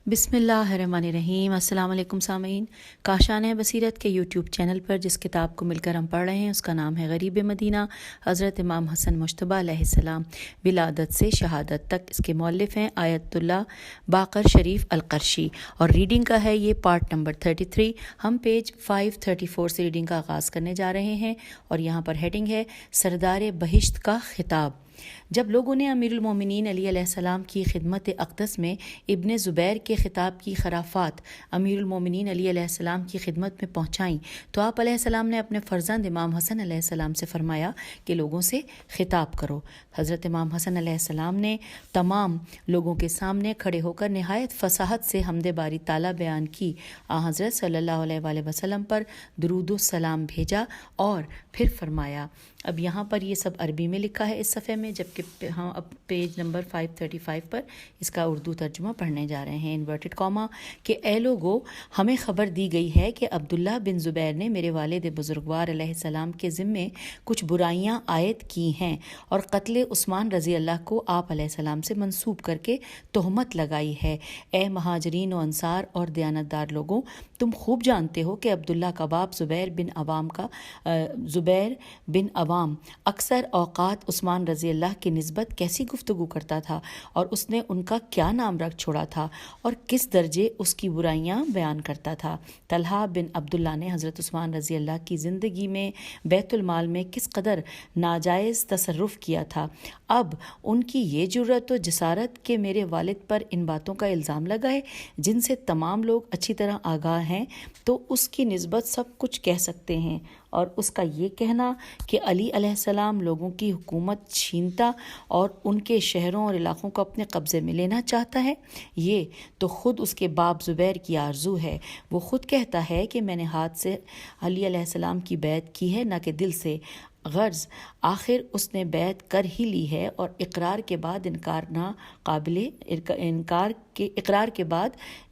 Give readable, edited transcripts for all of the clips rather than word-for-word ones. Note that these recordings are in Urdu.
بسم اللہ الرحمن الرحیم۔ السلام علیکم سامعین، کاشان بصیرت کے یوٹیوب چینل پر جس کتاب کو مل کر ہم پڑھ رہے ہیں اس کا نام ہے غریب مدینہ، حضرت امام حسن مجتبی علیہ السلام ولادت سے شہادت تک۔ اس کے مؤلف ہیں آیت اللہ باقر شریف القرشی، اور ریڈنگ کا ہے یہ پارٹ نمبر 33۔ ہم پیج 534 سے ریڈنگ کا آغاز کرنے جا رہے ہیں، اور یہاں پر ہیڈنگ ہے سردار بہشت کا خطاب۔ جب لوگوں نے امیر المومنین علی علیہ السلام کی خدمت اقدس میں ابن زبیر کے خطاب کی خرافات امیر المومنین علی علیہ السلام کی خدمت میں پہنچائیں تو آپ علیہ السلام نے اپنے فرزند امام حسن علیہ السلام سے فرمایا کہ لوگوں سے خطاب کرو۔ حضرت امام حسن علیہ السلام نے تمام لوگوں کے سامنے کھڑے ہو کر نہایت فصاحت سے حمد باری تعالیٰ بیان کی۔ حضرت صلی اللہ علیہ وآلہ وسلم پر درود و سلام بھیجا اور پھر فرمایا۔ اب یہاں پر یہ سب عربی میں لکھا ہے اس صفحے میں، جبکہ ہم اب پیج نمبر 535 پر اس کا اردو ترجمہ پڑھنے جا رہے ہیں۔ انورٹڈ کاما کہ اے لوگو، ہمیں خبر دی گئی ہے کہ عبداللہ بن زبیر نے میرے والد بزرگوار علیہ السلام کے ذمے کچھ برائیاں عائد کی ہیں اور قتل عثمان رضی اللہ کو آپ علیہ السلام سے منسوب کر کے تہمت لگائی ہے۔ اے مہاجرین و انصار اور دیانتدار لوگوں، تم خوب جانتے ہو کہ عبداللہ کا باپ زبیر بن عوام اکثر اوقات عثمان رضی اللہ کی نسبت کیسی گفتگو کرتا تھا، اور اس نے ان کا کیا نام رکھ چھوڑا تھا اور کس درجے اس کی برائیاں بیان کرتا تھا۔ طلحہ بن عبداللہ نے حضرت عثمان رضی اللہ کی زندگی میں بیت المال میں کس قدر ناجائز تصرف کیا تھا۔ اب ان کی یہ جرأت و جسارت کہ میرے والد پر ان باتوں کا الزام لگائے جن سے تمام لوگ اچھی طرح آگاہ ہیں، تو اس کی نسبت سب کچھ کہہ سکتے ہیں، اور اس کا یہ کہنا کہ علی علیہ السلام لوگوں کی حکومت چھینتا اور ان کے شہروں اور علاقوں کو اپنے قبضے میں لینا چاہتا ہے، یہ تو خود اس کے باپ زبیر کی آرزو ہے۔ وہ خود کہتا ہے کہ میں نے ہاتھ سے علی علیہ السلام کی بیعت کی ہے، نہ کہ دل سے۔ غرض آخر اس نے بیعت کر ہی لی ہے، اور اقرار کے بعد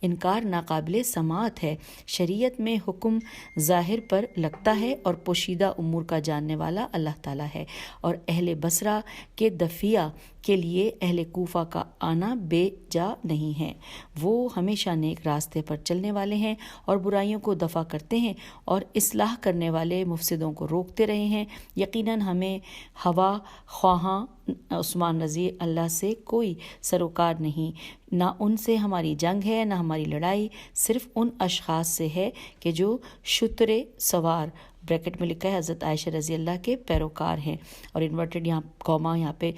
انکار ناقابل سماعت ہے۔ شریعت میں حکم ظاہر پر لگتا ہے اور پوشیدہ امور کا جاننے والا اللہ تعالیٰ ہے، اور اہل بصرہ کے دفیہ کے لیے اہل کوفہ کا آنا بے جا نہیں ہے۔ وہ ہمیشہ نیک راستے پر چلنے والے ہیں اور برائیوں کو دفع کرتے ہیں اور اصلاح کرنے والے مفسدوں کو روکتے رہے ہیں۔ یقیناً ہمیں ہوا خواہاں عثمان رضی اللہ سے کوئی سروکار نہیں، نہ ان سے ہماری جنگ ہے، نہ ہماری لڑائی، صرف ان اشخاص سے ہے کہ جو شتر سوار بریکٹ میں لکھا ہے حضرت عائشہ رضی اللہ کے پیروکار ہیں، اور انورٹڈ یہاں کوما یہاں پہ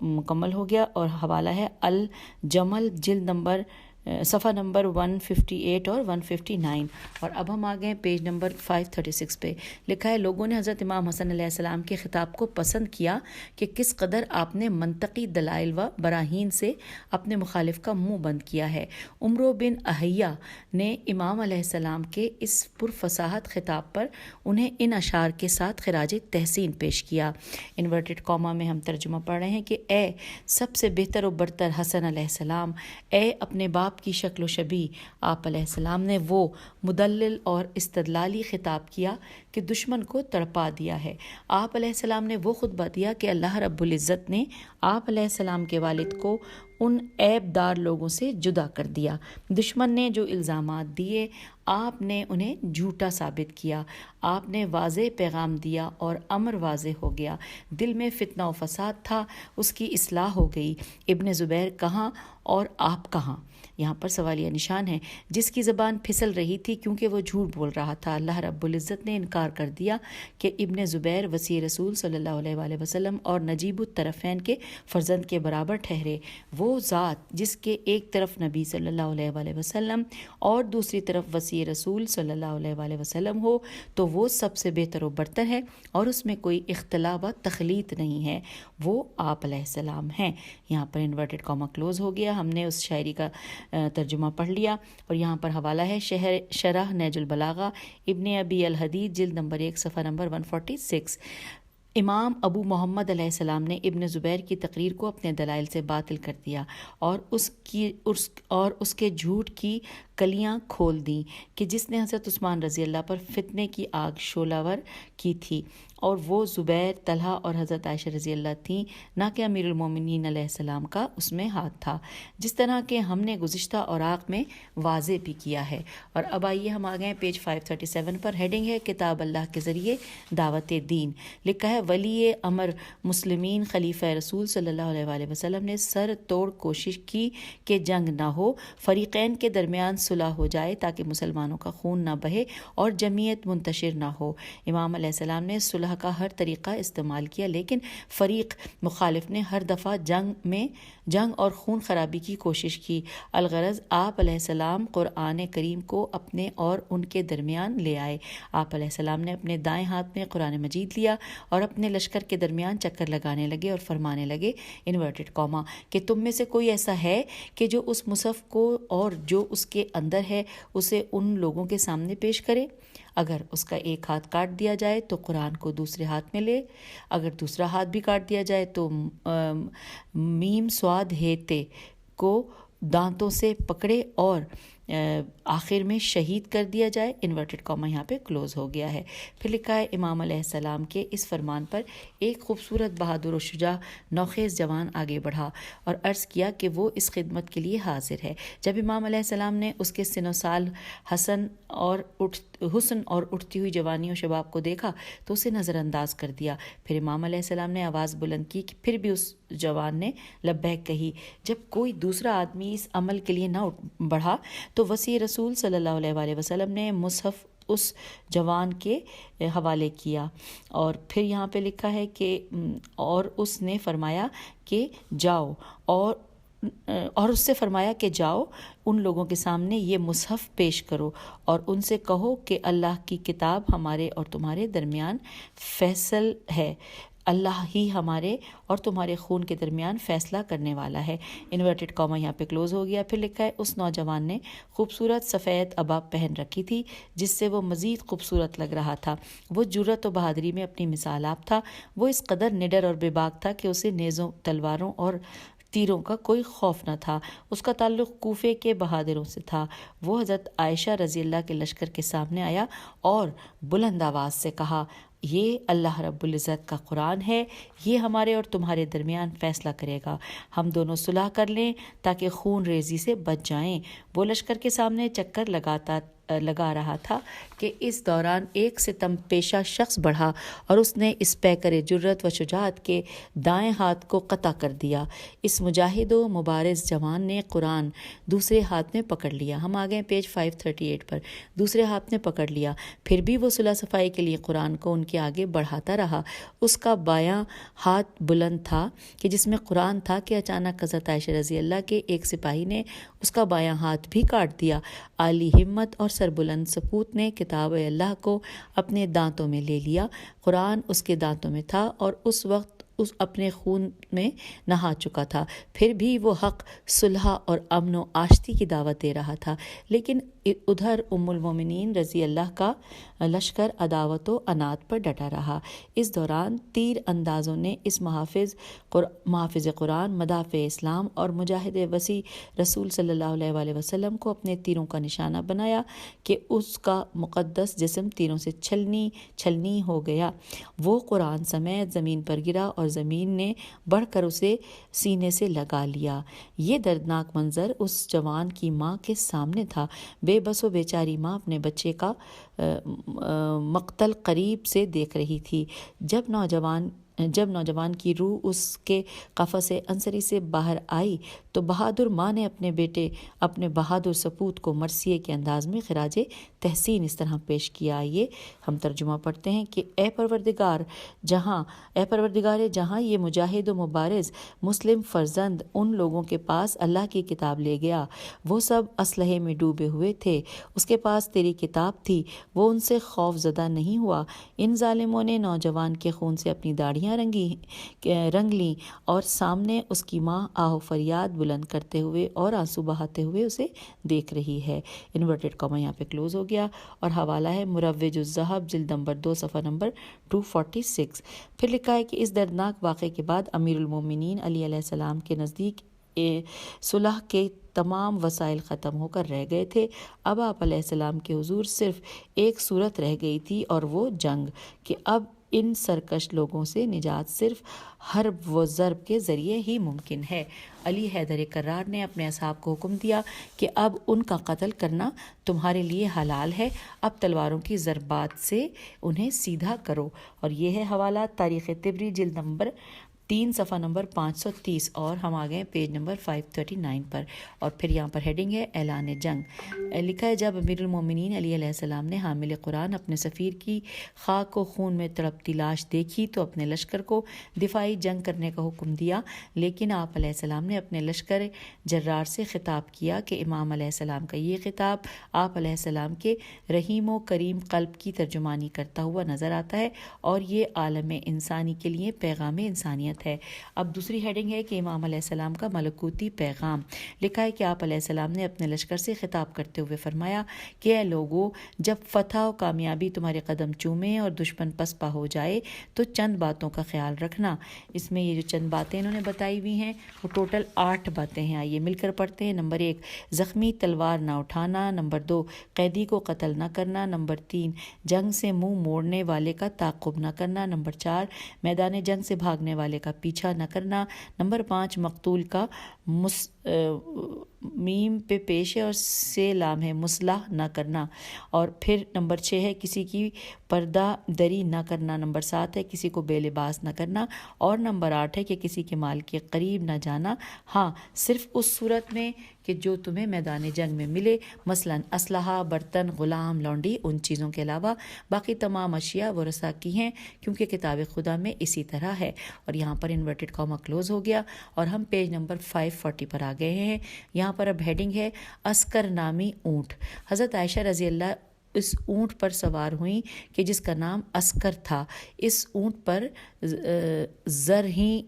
مکمل ہو گیا، اور حوالہ ہے الجمل جلد نمبر صفحہ نمبر 158 اور 159۔ اور اب ہم آ گئے پیج نمبر 536 پہ۔ لکھا ہے لوگوں نے حضرت امام حسن علیہ السلام کے خطاب کو پسند کیا کہ کس قدر آپ نے منطقی دلائل و براہین سے اپنے مخالف کا منہ بند کیا ہے۔ عمرو بن احیہ نے امام علیہ السلام کے اس پرفصاحت خطاب پر انہیں ان اشعار کے ساتھ خراج تحسین پیش کیا۔ انورٹڈ کاما میں ہم ترجمہ پڑھ رہے ہیں کہ اے سب سے بہتر و برتر حسن علیہ السلام، اے اپنے باپ کی شکل و شبیہ۔ آپ علیہ السلام نے وہ مدلل اور استدلالی خطاب کیا کہ دشمن کو تڑپا دیا ہے۔ آپ علیہ السلام نے وہ خطبہ دیا کہ اللہ رب العزت نے آپ علیہ السلام کے والد کو ان عیب دار لوگوں سے جدا کر دیا۔ دشمن نے جو الزامات دیے آپ نے انہیں جھوٹا ثابت کیا۔ آپ نے واضح پیغام دیا اور امر واضح ہو گیا۔ دل میں فتنہ و فساد تھا، اس کی اصلاح ہو گئی۔ ابن زبیر کہاں اور آپ کہاں؟ یہاں پر سوالیہ نشان ہے۔ جس کی زبان پھسل رہی تھی کیونکہ وہ جھوٹ بول رہا تھا، اللہ رب العزت نے انکار کر دیا کہ ابن زبیر وصی رسول صلی اللہ علیہ وآلہ وسلم اور نجیب الطرفین کے فرزند کے برابر ٹھہرے۔ وہ ذات جس کے ایک طرف نبی صلی اللہ علیہ وآلہ وسلم اور دوسری طرف وصی رسول صلی اللہ علیہ وآلہ وسلم ہو تو وہ سب سے بہتر و برتر ہے، اور اس میں کوئی اختلاف و تخلیط نہیں ہے، وہ آپ علیہ السلام ہیں۔ یہاں پر انورٹڈ کاما کلوز ہو گیا۔ ہم نے اس شاعری کا ترجمہ پڑھ لیا، اور یہاں پر حوالہ ہے شرح نیج البلاغہ ابن ابی الحدید جلد نمبر 1 صفحہ نمبر 146۔ امام ابو محمد علیہ السلام نے ابن زبیر کی تقریر کو اپنے دلائل سے باطل کر دیا اور اس کے جھوٹ کی کلیاں کھول دیں کہ جس نے حضرت عثمان رضی اللہ پر فتنے کی آگ شعلہ ور کی تھی، اور وہ زبیر، طلحہ اور حضرت عائشہ رضی اللہ تھیں، نہ کہ امیر المومنین علیہ السلام کا اس میں ہاتھ تھا، جس طرح کہ ہم نے گزشتہ اوراق میں واضح بھی کیا ہے۔ اور اب آئیے ہم آ گئے پیج 537 پر، ہیڈنگ ہے کتاب اللہ کے ذریعے دعوت دین۔ لکھا ہے ولی امر مسلمین خلیفہ رسول صلی اللہ علیہ وآلہ وسلم نے سر توڑ کوشش کی کہ جنگ نہ ہو، فریقین کے درمیان صلح ہو جائے تاکہ مسلمانوں کا خون نہ بہے اور جمعیت منتشر نہ ہو۔ امام علیہ السلام نے صلح کا ہر طریقہ استعمال کیا، لیکن فریق مخالف نے ہر دفعہ جنگ اور خون خرابی کی کوشش کی۔ الغرض آپ علیہ السلام قرآن کریم کو اپنے اور ان کے درمیان لے آئے۔ آپ علیہ السلام نے اپنے دائیں ہاتھ میں قرآن مجید لیا اور اپنے لشکر کے درمیان چکر لگانے لگے اور فرمانے لگے انورٹڈ کاما کہ تم میں سے کوئی ایسا ہے کہ جو اس مصحف کو اور جو اس کے اندر ہے اسے ان لوگوں کے سامنے پیش کرے۔ اگر اس کا ایک ہاتھ کاٹ دیا جائے تو قرآن کو دوسرے ہاتھ میں لے، اگر دوسرا ہاتھ بھی کاٹ دیا جائے تو میم سواد ہیتے کو دانتوں سے پکڑے اور آخر میں شہید کر دیا جائے۔ انورٹڈ کاما یہاں پہ کلوز ہو گیا ہے۔ پھر لکھا ہے امام علیہ السلام کے اس فرمان پر ایک خوبصورت، بہادر و شجاع نوخیز جوان آگے بڑھا اور عرض کیا کہ وہ اس خدمت کے لیے حاضر ہے۔ جب امام علیہ السلام نے اس کے سن و سال، حسن اور اٹھتی ہوئی جوانی و شباب کو دیکھا تو اسے نظر انداز کر دیا۔ پھر امام علیہ السلام نے آواز بلند کی کہ پھر بھی اس جوان نے لبیک کہی۔ جب کوئی دوسرا آدمی اس عمل کے لیے نہ بڑھا تو وصی رسول صلی اللہ علیہ وآلہ وسلم نے مصحف اس جوان کے حوالے کیا، اور پھر یہاں پہ لکھا ہے کہ اور اس نے فرمایا کہ جاؤ اور اس سے فرمایا کہ جاؤ ان لوگوں کے سامنے یہ مصحف پیش کرو اور ان سے کہو کہ اللہ کی کتاب ہمارے اور تمہارے درمیان فیصل ہے، اللہ ہی ہمارے اور تمہارے خون کے درمیان فیصلہ کرنے والا ہے۔ انورٹڈ کاما یہاں پہ کلوز ہو گیا۔ پھر لکھا ہے اس نوجوان نے خوبصورت سفید عبا پہن رکھی تھی جس سے وہ مزید خوبصورت لگ رہا تھا۔ وہ جرأت و بہادری میں اپنی مثال آپ تھا۔ وہ اس قدر نڈر اور بے باک تھا کہ اسے نیزوں، تلواروں اور تیروں کا کوئی خوف نہ تھا۔ اس کا تعلق کوفے کے بہادروں سے تھا۔ وہ حضرت عائشہ رضی اللہ کے لشکر کے سامنے آیا اور بلند آواز سے کہا، یہ اللہ رب العزت کا قرآن ہے، یہ ہمارے اور تمہارے درمیان فیصلہ کرے گا۔ ہم دونوں صلح کر لیں تاکہ خون ریزی سے بچ جائیں۔ وہ لشکر کے سامنے چکر لگا رہا تھا کہ اس دوران ایک ستم پیشہ شخص بڑھا اور اس نے اس پیکر جرت و شجاعت کے دائیں ہاتھ کو قطع کر دیا۔ اس مجاہد و مبارز جوان نے قرآن دوسرے ہاتھ میں پکڑ لیا۔ ہم آ گئے پیج 538 پر۔ دوسرے ہاتھ میں پکڑ لیا، پھر بھی وہ صلح صفائی کے لیے قرآن کو ان کے آگے بڑھاتا رہا۔ اس کا بایاں ہاتھ بلند تھا کہ جس میں قرآن تھا کہ اچانک حضرت عائشہ رضی اللہ کے ایک سپاہی نے اس کا بایاں ہاتھ بھی کاٹ دیا۔ عالی ہمت اور سربلند سپوت نے کتاب اللہ کو اپنے دانتوں میں لے لیا۔ قرآن اس کے دانتوں میں تھا اور اس وقت اس اپنے خون میں نہا چکا تھا، پھر بھی وہ حق، صلح اور امن و آشتی کی دعوت دے رہا تھا۔ لیکن ادھر ام المومنین رضی اللہ کا لشکر عداوت و عناد پر ڈٹا رہا۔ اس دوران تیر اندازوں نے اس محافظ قرآن، مدافع اسلام اور مجاہد وسیع رسول صلی اللہ علیہ وآلہ وسلم کو اپنے تیروں کا نشانہ بنایا کہ اس کا مقدس جسم تیروں سے چھلنی ہو گیا۔ وہ قرآن سمیت زمین پر گرا اور زمین نے بڑھ کر اسے سینے سے لگا لیا۔ یہ دردناک منظر اس جوان کی ماں کے سامنے تھا۔ بے بس و بیچاری ماں اپنے بچے کا مقتل قریب سے دیکھ رہی تھی۔ جب نوجوان کی روح اس کے قفس انصری سے باہر آئی تو بہادر ماں نے اپنے بیٹے، اپنے بہادر سپوت کو مرثیے کے انداز میں خراج تحسین اس طرح پیش کیا۔ آئیے ہم ترجمہ پڑھتے ہیں کہ اے پروردگار جہاں یہ مجاہد و مبارز مسلم فرزند ان لوگوں کے پاس اللہ کی کتاب لے گیا، وہ سب اسلحے میں ڈوبے ہوئے تھے، اس کے پاس تیری کتاب تھی، وہ ان سے خوف زدہ نہیں ہوا۔ ان ظالموں نے نوجوان کے خون سے اپنی داڑھیاں رنگ لیں اور سامنے اس کی ماں آہ و فریاد بلند کرتے ہوئے اور آنسو بہاتے ہوئے اسے دیکھ رہی ہے۔ انورٹڈ کاما یہاں پہ کلوز ہو گیا اور حوالہ ہے مروج الذہب جلد نمبر 2 صفحہ نمبر 246۔ پھر لکھا ہے کہ اس دردناک واقعے کے بعد امیر المومنین علی علیہ السلام کے نزدیک صلح کے تمام وسائل ختم ہو کر رہ گئے تھے۔ اب آپ علیہ السلام کے حضور صرف ایک صورت رہ گئی تھی اور وہ جنگ، کہ اب ان سرکش لوگوں سے نجات صرف حرب و ضرب کے ذریعے ہی ممکن ہے۔ علی حیدر کرار نے اپنے اصحاب کو حکم دیا کہ اب ان کا قتل کرنا تمہارے لیے حلال ہے، اب تلواروں کی ضربات سے انہیں سیدھا کرو۔ اور یہ ہے حوالہ تاریخ طبری جلد نمبر 3 صفحہ نمبر 530، اور ہم آ گئے پیج نمبر 539 پر۔ اور پھر یہاں پر ہیڈنگ ہے اعلان جنگ۔ لکھا ہے جب امیر المومنین علی علیہ السلام نے حامل قرآن اپنے سفیر کی خاک و خون میں تڑپتی لاش دیکھی تو اپنے لشکر کو دفاعی جنگ کرنے کا حکم دیا، لیکن آپ علیہ السلام نے اپنے لشکر جرار سے خطاب کیا کہ امام علیہ السلام کا یہ خطاب آپ علیہ السلام کے رحیم و کریم قلب کی ترجمانی کرتا ہوا نظر آتا ہے، اور یہ عالم انسانی کے لیے پیغام انسانیت ہے۔ اب دوسری ہیڈنگ ہے کہ امام علیہ السلام کا ملکوتی پیغام۔ لکھا ہے کہ آپ علیہ السلام نے اپنے لشکر سے خطاب کرتے ہوئے فرمایا کہ اے لوگو، جب فتح و کامیابی تمہارے قدم چومے اور دشمن پسپا ہو جائے تو چند باتوں کا خیال رکھنا۔ اس میں یہ جو چند باتیں انہوں نے بتائی ہوئی ہیں وہ ٹوٹل 8 باتیں ہیں، آئیے مل کر پڑھتے ہیں۔ نمبر 1، زخمی تلوار نہ اٹھانا۔ نمبر 2، قیدی کو قتل نہ کرنا۔ نمبر 3، جنگ سے منہ موڑنے والے کا تعاقب نہ کرنا۔ نمبر 4، میدان جنگ سے بھاگنے والے کا پیچھا نہ کرنا۔ نمبر 5، مقتول کا میم پہ پیش ہے اور سے لام ہے مسلح نہ کرنا۔ اور پھر نمبر 6 ہے کسی کی پردہ دری نہ کرنا۔ نمبر 7 ہے کسی کو بے لباس نہ کرنا۔ اور نمبر 8 ہے کہ کسی کے مال کے قریب نہ جانا، ہاں صرف اس صورت میں کہ جو تمہیں میدان جنگ میں ملے، مثلاً اسلحہ، برتن، غلام، لونڈی، ان چیزوں کے علاوہ باقی تمام اشیاء ورثہ کی ہیں، کیونکہ کتاب خدا میں اسی طرح ہے۔ اور یہاں پر انورٹڈ کاما کلوز ہو گیا اور ہم پیج نمبر 540 پر آ گئے ہیں۔ یہاں پر اب ہیڈنگ ہے عسکر نامی اونٹ۔ حضرت عائشہ رضی اللہ اس اونٹ پر سوار ہوئیں کہ جس کا نام عسکر تھا۔ اس اونٹ پر زرہیں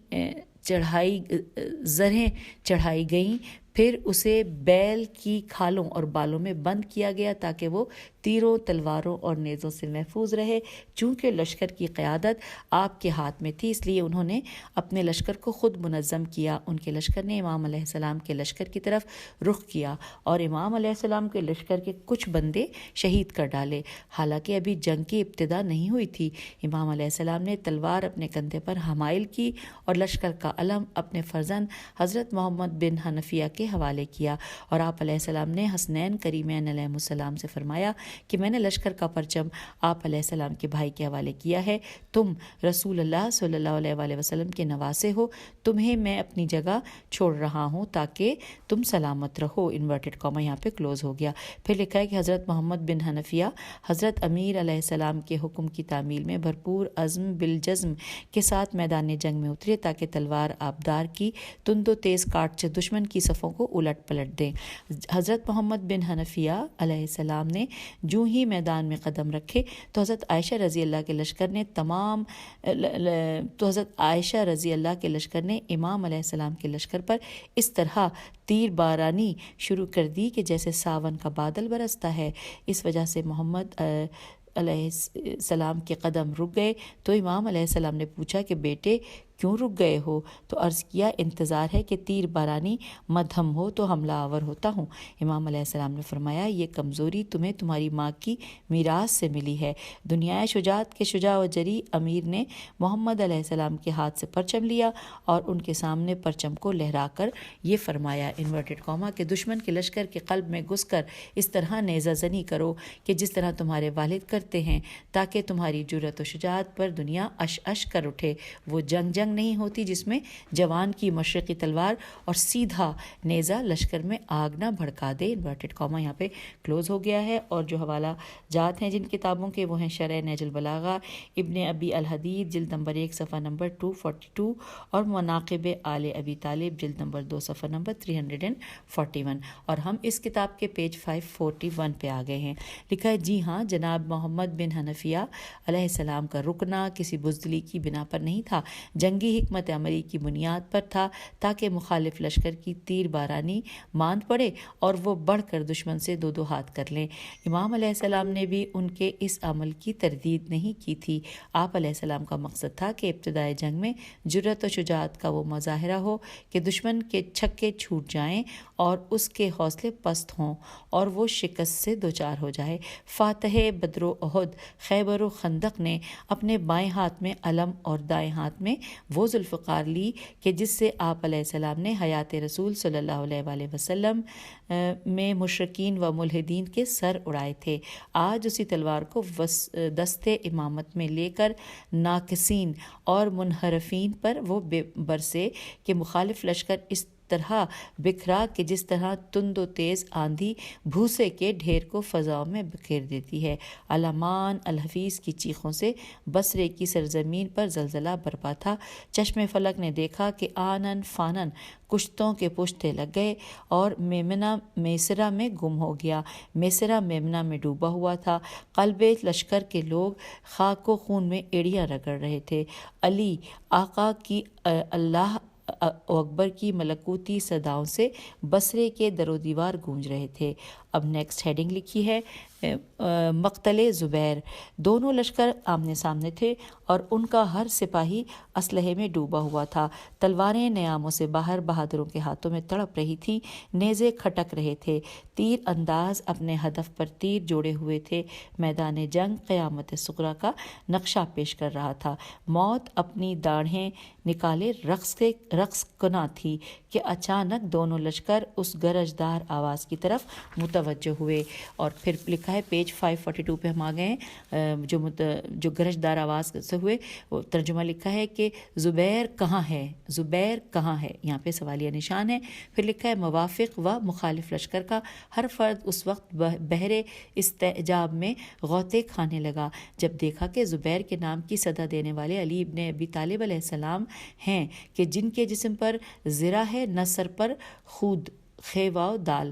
چڑھائی گئیں، پھر اسے بیل کی کھالوں اور بالوں میں بند کیا گیا تاکہ وہ تیروں، تلواروں اور نیزوں سے محفوظ رہے۔ چونکہ لشکر کی قیادت آپ کے ہاتھ میں تھی، اس لیے انہوں نے اپنے لشکر کو خود منظم کیا۔ ان کے لشکر نے امام علیہ السلام کے لشکر کی طرف رخ کیا اور امام علیہ السلام کے لشکر کے کچھ بندے شہید کر ڈالے، حالانکہ ابھی جنگ کی ابتدا نہیں ہوئی تھی۔ امام علیہ السلام نے تلوار اپنے کندھے پر حمائل کی اور لشکر کا علم اپنے فرزند حضرت محمد بن حنفیہ کے حوالے کیا، اور آپ علیہ السلام نے حسنین کریمین علیہ السلام سے فرمایا کہ میں نے لشکر کا پرچم آپ علیہ السلام کے بھائی کے حوالے کیا ہے، تم رسول اللہ صلی اللہ علیہ وآلہ وسلم کے نواسے ہو، تمہیں میں اپنی جگہ چھوڑ رہا ہوں تاکہ تم سلامت رہو۔ انورٹڈ کاما یہاں پہ کلوز ہو گیا۔ پھر لکھا ہے کہ حضرت محمد بن حنفیہ حضرت امیر علیہ السلام کے حکم کی تعمیل میں بھرپور عزم بالجزم کے ساتھ میدان جنگ میں اترے تاکہ تلوار آبدار کی تند و تیز کاٹ سے دشمن کی صفوں کو الٹ پلٹ دیں۔ حضرت محمد بن حنفیہ علیہ السلام نے جو ہی میدان میں قدم رکھے تو حضرت عائشہ رضی اللہ کے لشکر نے امام علیہ السلام کے لشکر پر اس طرح تیر بارانی شروع کر دی کہ جیسے ساون کا بادل برستا ہے۔ اس وجہ سے محمد علیہ السلام کے قدم رک گئے تو امام علیہ السلام نے پوچھا کہ بیٹے کیوں رک گئے ہو؟ تو عرض کیا انتظار ہے کہ تیر بارانی مدھم ہو تو حملہ آور ہوتا ہوں۔ امام علیہ السلام نے فرمایا یہ کمزوری تمہیں تمہاری ماں کی میراث سے ملی ہے۔ دنیائے شجاعت کے شجاع و جری امیر نے محمد علیہ السلام کے ہاتھ سے پرچم لیا اور ان کے سامنے پرچم کو لہرا کر یہ فرمایا انورٹڈ کاما کہ دشمن کے لشکر کے قلب میں گھس کر اس طرح نیزہ زنی کرو کہ جس طرح تمہارے والد کرتے ہیں، تاکہ تمہاری جرأت و شجاعت پر دنیا اش اش کر اٹھے۔ وہ جنگ نہیں ہوتی جس میں جوان کی مشرقی تلوار اور سیدھا نیزہ لشکر میں آگ نہ بھڑکا دے۔ انورٹڈ کاما یہاں پہ کلوز ہو گیا ہے۔ اور جو حوالہ جات ہیں جن کتابوں کے وہ ہیں شرح نہج البلاغہ ابن ابی الحدید جلد نمبر 1 صفحہ نمبر 242 اور مناقب آل ابی طالب جلد نمبر 2 صفحہ نمبر 341۔ اور ہم اس کتاب کے پیج 541 پہ آ گئے ہیں۔ لکھا ہے جی ہاں جناب محمد بن حنفیہ علیہ السلام کا رکنا کسی بزدلی کی بنا پر نہیں تھا۔ جنگ جنگی حکمت عملی کی بنیاد پر تھا تاکہ مخالف لشکر کی تیر بارانی ماند پڑے اور وہ بڑھ کر دشمن سے دو ہاتھ کر لیں۔ امام علیہ السلام نے بھی ان کے اس عمل کی تردید نہیں کی تھی۔ آپ علیہ السلام کا مقصد تھا کہ ابتدائے جنگ میں جرأت و شجاعت کا وہ مظاہرہ ہو کہ دشمن کے چھکے چھوٹ جائیں اور اس کے حوصلے پست ہوں اور وہ شکست سے دوچار ہو جائے۔ فاتح بدر و احد، خیبر و خندق نے اپنے بائیں ہاتھ میں علم اور دائیں ہاتھ میں وہ ذوالفقار لی کہ جس سے آپ علیہ السلام نے حیات رسول صلی اللہ علیہ وآلہ وسلم میں مشرکین و ملحدین کے سر اڑائے تھے۔ آج اسی تلوار کو دست امامت میں لے کر ناقصین اور منحرفین پر وہ برسے کہ مخالف لشکر اس طرح بکھرا کہ جس طرح تند و تیز آندھی بھوسے کے ڈھیر کو فضاؤں میں بکھیر دیتی ہے۔ علامان الحفیظ کی چیخوں سے بصرے کی سرزمین پر زلزلہ برپا تھا۔ چشم فلک نے دیکھا کہ آنن فانن کشتوں کے پشتے لگ گئے اور میمنہ میسرہ میں گم ہو گیا۔ میسرہ میمنہ میں ڈوبا ہوا تھا۔ قلب لشکر کے لوگ خاک و خون میں ایڑیاں رگڑ رہے تھے۔ علی آقا کی اللہ اکبر کی ملکوتی صداؤں سے بصرے کے در و دیوار گونج رہے تھے۔ اب نیکسٹ ہیڈنگ لکھی ہے مقتل زبیر۔ دونوں لشکر آمنے سامنے تھے اور ان کا ہر سپاہی اسلحے میں ڈوبا ہوا تھا۔ تلواریں نیاموں سے باہر بہادروں کے ہاتھوں میں تڑپ رہی تھی، نیزے کھٹک رہے تھے، تیر انداز اپنے ہدف پر تیر جوڑے ہوئے تھے۔ میدان جنگ قیامت صغریٰ کا نقشہ پیش کر رہا تھا۔ موت اپنی داڑھیں نکالے رقص کنا تھی کہ اچانک دونوں لشکر اس گرجدار آواز کی طرف متوجہ ہوئے۔ اور پھر لکھا ہے پیج 542 پہ ہم آ گئے ہیں، جو گرجدار آواز سے ہوئے وہ ترجمہ لکھا ہے کہ زبیر کہاں ہے، زبیر کہاں ہے، یہاں پہ سوالیہ نشان ہے۔ پھر لکھا ہے موافق و مخالف لشکر کا ہر فرد اس وقت بحر استعجاب میں غوطے کھانے لگا جب دیکھا کہ زبیر کے نام کی صدا دینے والے علی ابن ابی طالب علیہ السلام ہیں کہ جن کے جسم پر زرہ ہے، نہ سر پر خود خیواؤ دال،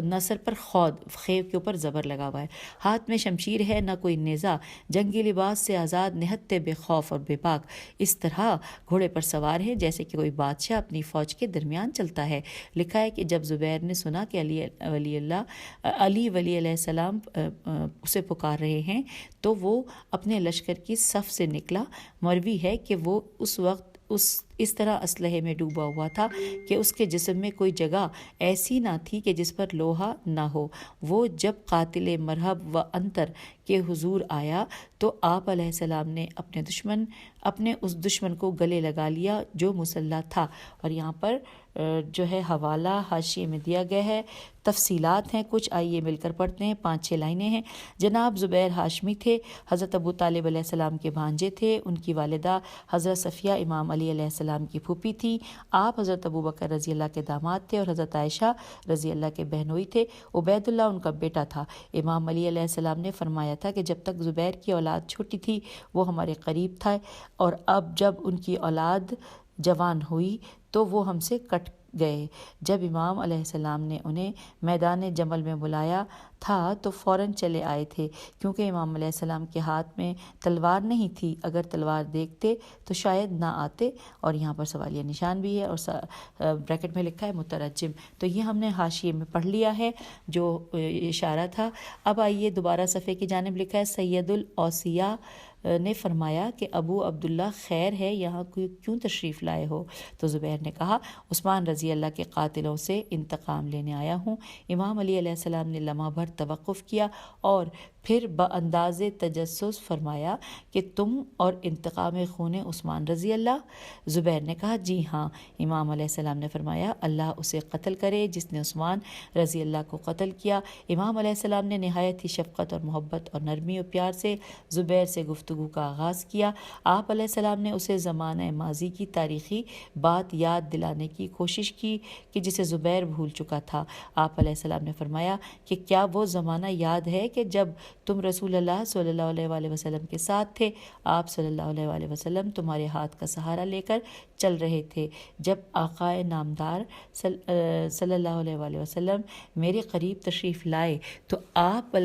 نہ سر پر خود خیو کے اوپر زبر لگا ہوا ہے، ہاتھ میں شمشیر ہے نہ کوئی نیزہ، جنگی لباس سے آزاد نہتے بے خوف اور بے باک، اس طرح گھوڑے پر سوار ہیں جیسے کہ کوئی بادشاہ اپنی فوج کے درمیان چلتا ہے۔ لکھا ہے کہ جب زبیر نے سنا کہ علی ولی علیہ السلام اسے پکار رہے ہیں تو وہ اپنے لشکر کی صف سے نکلا۔ مروی ہے کہ وہ اس وقت اس طرح اسلحے میں ڈوبا ہوا تھا کہ اس کے جسم میں کوئی جگہ ایسی نہ تھی کہ جس پر لوہا نہ ہو۔ وہ جب قاتل مرحب و انتر کے حضور آیا تو آپ علیہ السلام نے اپنے اس دشمن کو گلے لگا لیا جو مسلح تھا۔ اور یہاں پر جو ہے حوالہ حاشیے میں دیا گیا ہے، تفصیلات ہیں کچھ، آئیے مل کر پڑھتے ہیں۔ 5-6 لائنیں ہیں۔ جناب زبیر ہاشمی تھے، حضرت ابو طالب علیہ السلام کے بھانجے تھے۔ ان کی والدہ حضرت صفیہ امام علی علیہ السلام کی پھوپھی تھیں۔ آپ حضرت ابو بکر رضی اللہ کے داماد تھے اور حضرت عائشہ رضی اللہ کے بہنوئی تھے۔ عبید اللہ ان کا بیٹا تھا۔ امام علی علیہ السلام نے فرمایا تھا کہ جب تک زبیر کی اولاد چھوٹی تھی وہ ہمارے قریب تھا، اور اب جب ان کی اولاد جوان ہوئی تو وہ ہم سے کٹ گئے۔ جب امام علیہ السلام نے انہیں میدان جمل میں بلایا تھا تو فوراً چلے آئے تھے، کیونکہ امام علیہ السلام کے ہاتھ میں تلوار نہیں تھی، اگر تلوار دیکھتے تو شاید نہ آتے۔ اور یہاں پر سوالیہ نشان بھی ہے اور بریکٹ میں لکھا ہے مترجم۔ تو یہ ہم نے حاشیے میں پڑھ لیا ہے جو اشارہ تھا۔ اب آئیے دوبارہ صفحے کی جانب لکھا ہے سید الاوصیاء نے فرمایا کہ ابو عبداللہ خیر ہے، یہاں کیوں تشریف لائے ہو؟ تو زبیر نے کہا عثمان رضی اللہ کے قاتلوں سے انتقام لینے آیا ہوں۔ امام علی علیہ السلام نے لمحہ بھر توقف کیا اور پھر بانداز تجسس فرمایا کہ تم اور انتقام خون عثمان رضی اللہ؟ زبیر نے کہا جی ہاں۔ امام علیہ السلام نے فرمایا اللہ اسے قتل کرے جس نے عثمان رضی اللہ کو قتل کیا۔ امام علیہ السلام نے نہایت ہی شفقت اور محبت اور نرمی و پیار سے زبیر سے گفتگو کا آغاز کیا۔ آپ علیہ السلام نے اسے زمانہ ماضی کی تاریخی بات یاد دلانے کی کوشش کی کہ جسے زبیر بھول چکا تھا۔ آپ علیہ السلام نے فرمایا کہ کیا وہ زمانہ یاد ہے کہ جب تم رسول اللہ صلی اللہ علیہ وآلہ وسلم کے ساتھ تھے، آپ صلی اللہ علیہ وآلہ وسلم تمہارے ہاتھ کا سہارا لے کر چل رہے تھے جب آقا نامدار صلی اللہ علیہ وآلہ وسلم میرے قریب تشریف لائے تو آپ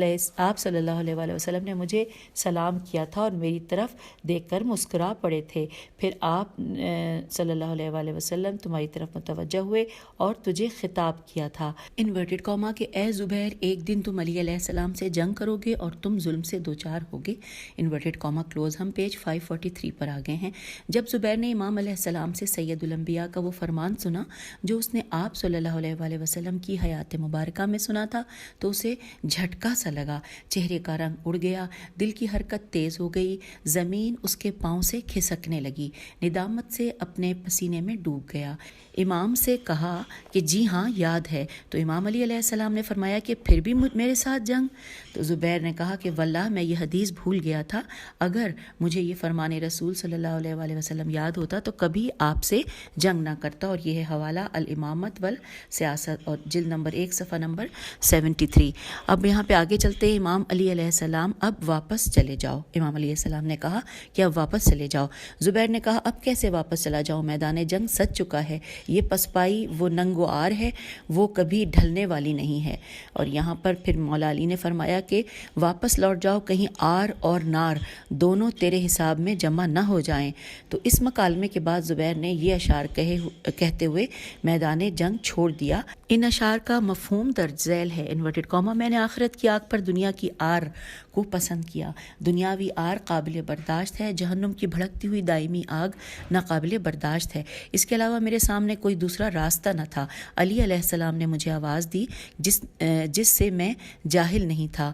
صلی اللہ علیہ وآلہ وسلم نے مجھے سلام کیا تھا اور میری طرف دیکھ کر مسکرا پڑے تھے. پھر آپ صلی اللہ علیہ وآلہ وسلم تمہاری طرف متوجہ ہوئے اور تجھے خطاب کیا تھا انورٹڈ کاما کہ اے زبیر ایک دن تم علی علیہ السلام سے جنگ کرو گے اور تم ظلم سے دوچار ہوگے انورٹڈ کاما کلوز. ہم پیج 543 پر آ گئے ہیں. جب زبیر نے امام علیہ السلام سے سید الانبیاء کا وہ فرمان سنا جو اس نے آپ صلی اللہ علیہ وآلہ وسلم کی حیات مبارکہ میں سنا تھا تو اسے جھٹکا سا لگا. چہرے کا رنگ اڑ گیا, دل کی حرکت تیز ہو گئی, زمین اس کے پاؤں سے کھسکنے لگی, ندامت سے اپنے پسینے میں ڈوب گیا. امام سے کہا کہ جی ہاں یاد ہے. تو امام علی علیہ السلام نے فرمایا کہ پھر بھی میرے ساتھ جنگ. تو زبیر نے کہا کہ واللہ میں یہ حدیث بھول گیا تھا, اگر مجھے یہ فرمان رسول صلی اللہ علیہ وآلہ وسلم یاد ہوتا تو کبھی آپ سے جنگ نہ کرتا. اور یہ ہے حوالہ الامامت والسیاست اور جلد نمبر 1 صفحہ نمبر 73. اب یہاں پہ آگے چلتے ہیں. امام علی علیہ السلام اب واپس چلے جاؤ. امام علیہ السلام نے کہا کہ اب واپس چلے جاؤ. زبیر نے کہا اب کیسے واپس چلا جاؤں, میدان جنگ سج چکا ہے, یہ پسپائی وہ ننگ و آر ہے, وہ کبھی ڈھلنے والی نہیں ہے. اور یہاں پر پھر مولا علی نے فرمایا کہ واپس لوٹ جاؤ, کہیں آر اور نار دونوں تیرے حساب میں جمع نہ ہو جائیں. تو اس مکالمے کے بعد زبیر نے یہ اشعار کہتے ہوئے میدان جنگ چھوڑ دیا. ان اشعار کا مفہوم درج ذیل ہے انورٹڈ کاما میں نے آخرت کی آگ پر دنیا کی آر کو پسند کیا. دنیاوی آر قابل برداشت ہے, جہنم کی بھڑکتی ہوئی دائمی آگ ناقابل برداشت ہے. اس کے علاوہ میرے سامنے کوئی دوسرا راستہ نہ تھا. علی علیہ السلام نے مجھے آواز دی جس سے میں جاہل نہیں تھا.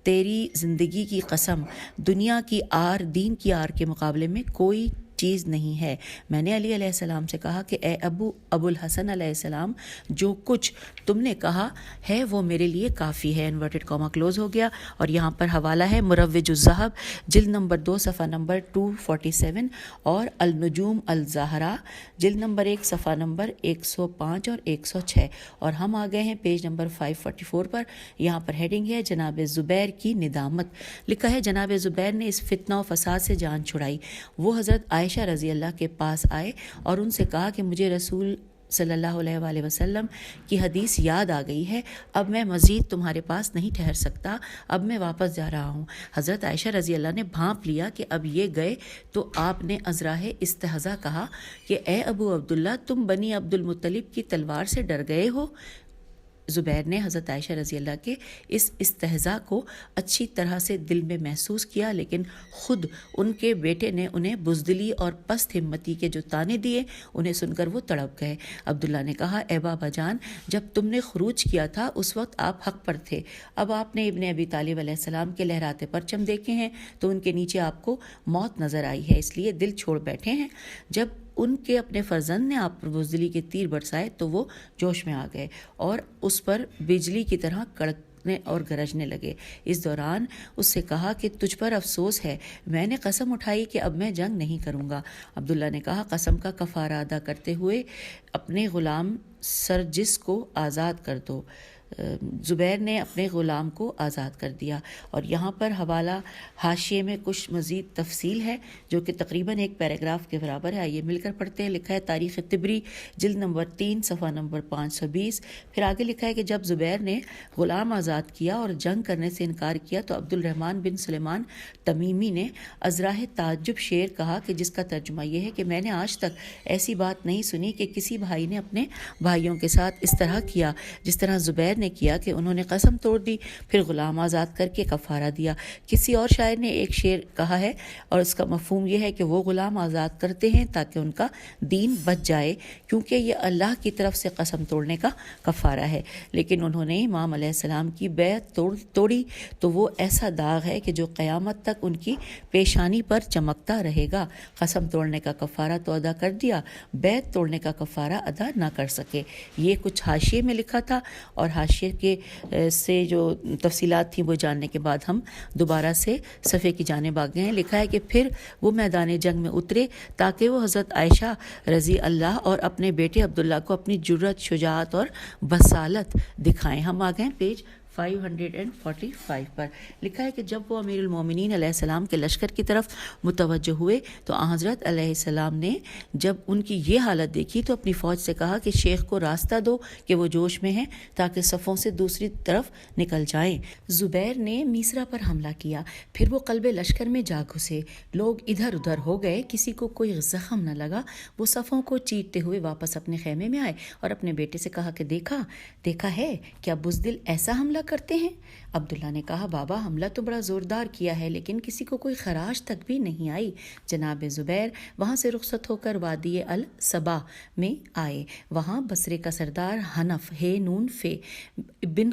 تیری زندگی کی قسم, دنیا کی آر دین کی آر کے مقابلے میں کوئی چیز نہیں ہے. میں نے علی علیہ السلام سے کہا کہ اے ابو الحسن علیہ السلام, جو کچھ تم نے کہا ہے وہ میرے لیے کافی ہے. انورٹڈ کاما کلوز ہو گیا. اور یہاں پر حوالہ ہے مروج الذہب جلد نمبر 2 صفحہ نمبر 247 اور النجوم الزہرا جلد نمبر 1 صفحہ نمبر 105 اور 106. اور ہم آ گئے ہیں پیج نمبر 544 پر. یہاں پر ہیڈنگ ہے جناب زبیر کی ندامت. لکھا ہے جناب زبیر نے اس فتنہ و فساد سے جان چھڑائی. وہ حضرت عائشہ رضی اللہ کے پاس آئے اور ان سے کہا کہ مجھے رسول صلی اللہ علیہ وآلہ وسلم کی حدیث یاد آ گئی ہے, اب میں مزید تمہارے پاس نہیں ٹھہر سکتا, اب میں واپس جا رہا ہوں. حضرت عائشہ رضی اللہ نے بھانپ لیا کہ اب یہ گئے تو آپ نے ازراہ استہزا کہا کہ اے ابو عبداللہ تم بنی عبد المطلب کی تلوار سے ڈر گئے ہو. زبیر نے حضرت عائشہ رضی اللہ کے اس استہزاء کو اچھی طرح سے دل میں محسوس کیا, لیکن خود ان کے بیٹے نے انہیں بزدلی اور پست ہمتی کے جو طعنے دیے انہیں سن کر وہ تڑپ گئے. عبداللہ نے کہا اے بابا جان, جب تم نے خروج کیا تھا اس وقت آپ حق پر تھے. اب آپ نے ابن ابی طالب علیہ السلام کے لہراتے پرچم دیکھے ہیں تو ان کے نیچے آپ کو موت نظر آئی ہے, اس لیے دل چھوڑ بیٹھے ہیں. جب ان کے اپنے فرزند نے آپ پر بزدلی کے تیر برسائے تو وہ جوش میں آ گئے اور اس پر بجلی کی طرح کڑکنے اور گرجنے لگے. اس دوران اس سے کہا کہ تجھ پر افسوس ہے, میں نے قسم اٹھائی کہ اب میں جنگ نہیں کروں گا. عبداللہ نے کہا قسم کا کفارہ ادا کرتے ہوئے اپنے غلام سرجس کو آزاد کر دو. زبیر نے اپنے غلام کو آزاد کر دیا. اور یہاں پر حوالہ حاشیے میں کچھ مزید تفصیل ہے جو کہ تقریباً ایک پیراگراف کے برابر ہے. آئیے مل کر پڑھتے ہیں. لکھا ہے تاریخ طبری جلد نمبر 3 صفحہ نمبر 520. پھر آگے لکھا ہے کہ جب زبیر نے غلام آزاد کیا اور جنگ کرنے سے انکار کیا تو عبد الرحمن بن سلیمان تمیمی نے ازراہ تعجب شعر کہا کہ جس کا ترجمہ یہ ہے کہ میں نے آج تک ایسی بات نہیں سنی کہ کسی بھائی نے اپنے بھائیوں کے ساتھ اس طرح کیا جس طرح زبیر نے کیا کہ انہوں نے قسم توڑ دی پھر غلام آزاد کر کے کفارہ دیا. کسی اور شاعر نے ایک شعر کہا ہے اور اس کا مفہوم یہ ہے کہ وہ غلام آزاد کرتے ہیں تاکہ ان کا دین بچ جائے, کیونکہ یہ اللہ کی طرف سے قسم توڑنے کا کفارہ ہے. لیکن انہوں نے امام علیہ السلام کی بیعت توڑی تو وہ ایسا داغ ہے کہ جو قیامت تک ان کی پیشانی پر چمکتا رہے گا. قسم توڑنے کا کفارہ تو ادا کر دیا, بیعت توڑنے کا کفارہ ادا نہ کر سکے. یہ کچھ حاشیے میں لکھا تھا اور حاشیے کے سے جو تفصیلات تھیں وہ جاننے کے بعد ہم دوبارہ سے صفحے کی جانب آ گئے ہیں. لکھا ہے کہ پھر وہ میدان جنگ میں اترے تاکہ وہ حضرت عائشہ رضی اللہ اور اپنے بیٹے عبداللہ کو اپنی جرت, شجاعت اور بصالت دکھائیں. ہم آ گئے پیج 545 پر لکھا ہے کہ جب وہ امیر المومنین علیہ السلام کے لشکر کی طرف متوجہ ہوئے تو حضرت علیہ السلام نے جب ان کی یہ حالت دیکھی تو اپنی فوج سے کہا کہ شیخ کو راستہ دو کہ وہ جوش میں ہیں تاکہ صفوں سے دوسری طرف نکل جائیں۔ زبیر نے میسرا پر حملہ کیا، پھر وہ قلب لشکر میں جا گھسے، لوگ ادھر ادھر ہو گئے، کسی کو کوئی زخم نہ لگا۔ وہ صفوں کو چیرتے ہوئے واپس اپنے خیمے میں آئے اور اپنے بیٹے سے کہا کہ دیکھا ہے کیا بزدل ایسا حملہ کرتے ہیں؟ عبداللہ نے کہا بابا حملہ تو بڑا زوردار کیا ہے لیکن کسی کو کوئی خراش تک بھی نہیں آئی۔ جناب زبیر وہاں سے رخصت ہو کر وادی الصبا میں آئے۔ وہاں بصرے کا سردار حنف بن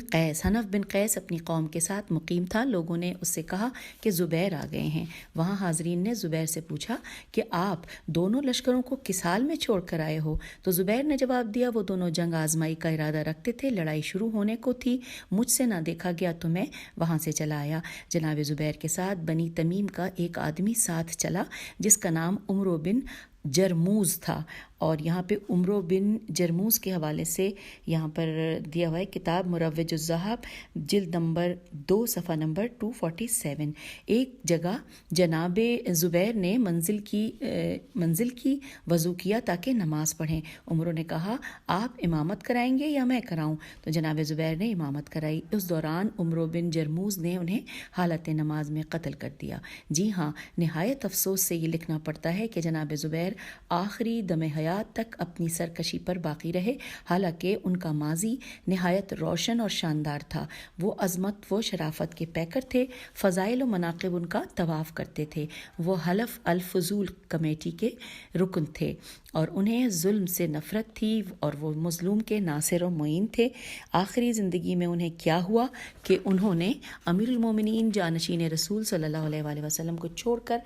قیس اپنی قوم کے ساتھ مقیم تھا۔ لوگوں نے اس سے کہا کہ زبیر آ گئے ہیں۔ وہاں حاضرین نے زبیر سے پوچھا کہ آپ دونوں لشکروں کو کس حال میں چھوڑ کر آئے ہو؟ تو زبیر نے جواب دیا وہ دونوں جنگ آزمائی کا ارادہ رکھتے تھے، لڑائی شروع ہونے کو تھی، مجھ سے نہ دیکھا گیا تو میں وہاں سے چلا آیا۔ جناب زبیر کے ساتھ بنی تمیم کا ایک آدمی ساتھ چلا جس کا نام عمرو بن جرموز تھا، اور یہاں پہ عمرو بن جرموز کے حوالے سے یہاں پر دیا ہوا ہے کتاب مروج الذہب جلد نمبر 2 صفحہ نمبر 247۔ ایک جگہ جناب زبیر نے منزل کی وضو کیا تاکہ نماز پڑھیں۔ عمرو نے کہا آپ امامت کرائیں گے یا میں کراؤں؟ تو جناب زبیر نے امامت کرائی۔ اس دوران عمرو بن جرموز نے انہیں حالت نماز میں قتل کر دیا۔ جی ہاں، نہایت افسوس سے یہ لکھنا پڑتا ہے کہ جناب زبیر آخری دم حیات تک اپنی سرکشی پر باقی رہے، حالانکہ ان کا ماضی نہایت روشن اور شاندار تھا۔ وہ عظمت و شرافت کے پیکر تھے، فضائل و مناقب ان کا طواف کرتے تھے۔ وہ حلف الفضول کمیٹی کے رکن تھے اور انہیں ظلم سے نفرت تھی اور وہ مظلوم کے ناصر و معین تھے۔ آخری زندگی میں انہیں کیا ہوا کہ انہوں نے امیر المومنین جانشین رسول صلی اللہ علیہ وآلہ وسلم کو چھوڑ کر